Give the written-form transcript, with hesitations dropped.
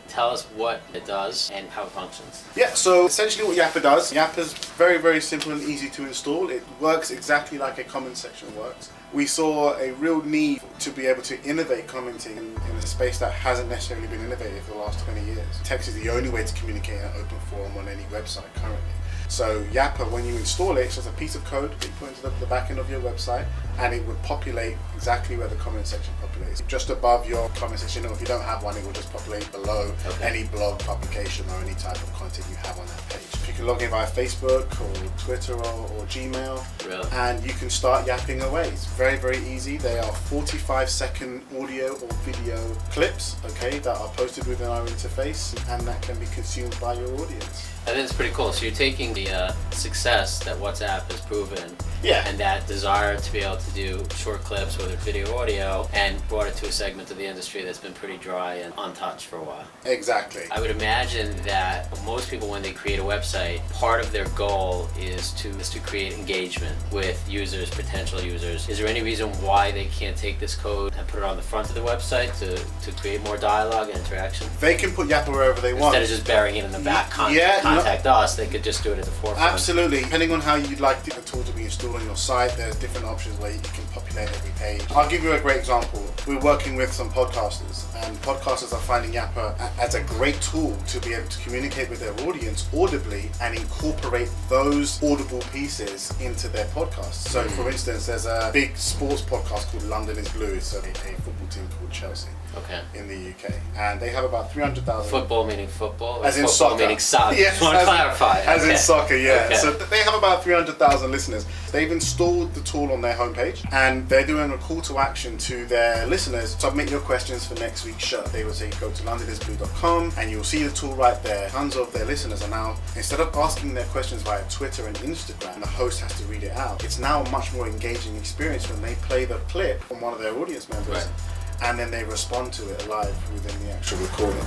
Tell us what it does and how it functions. Yeah, so essentially what Yappa does, Yappa's very, very simple and easy to install. It works exactly like a comment section works. We saw a real need to be able to innovate commenting in a space that hasn't necessarily been innovated for the last 20 years. Text is the only way to communicate in an open forum on any website currently. So Yappa, when you install it, it's just a piece of code that you put into the back end of your website, and it would populate exactly where the comment section populates. Just above your comment section, or if you don't have one, it will just populate below any blog publication or any type of content you have on that page. You can log in via Facebook or Twitter or Gmail, and you can start yapping away. It's very, very easy. They are 45-second audio or video clips, that are posted within our interface, and that can be consumed by your audience. I think it's pretty cool. So you're taking the success that WhatsApp has proven, and that desire to be able to do short clips, whether it's video or audio, and brought it to a segment of the industry that's been pretty dry and untouched for a while. Exactly. I would imagine that most people, when they create a website, part of their goal is to create engagement with users, potential users. Is there any reason why they can't take this code and put it on the front of the website to create more dialogue and interaction? They can put Yappa wherever they want. Instead of just burying it in the back, contact us, they could just do it at the forefront. Absolutely. Depending on how you'd like the tool to be installed on your site, there's different options where you can populate every page. I'll give you a great example. We're working with some podcasters, and podcasters are finding Yappa as a great tool to be able to communicate with their audience audibly and incorporate those audible pieces into their podcasts. So for instance, there's a big sports podcast called London is Blue. It's a football team called Chelsea in the UK, and they have about 300,000. Football meaning football? As in football soccer. Meaning soccer. Yes, Just want to clarify. As in soccer, So they have about 300,000 listeners. They've installed the tool on their homepage, and they're doing a call to action to their listeners. Submit your questions for next week's show. They will say go to londonisblue.com, and you'll see the tool right there. Tons of their listeners are now, instead of asking their questions via Twitter and Instagram, the host has to read it out. It's now a much more engaging experience when they play the clip from one of their audience members, and then they respond to it live within the actual recording.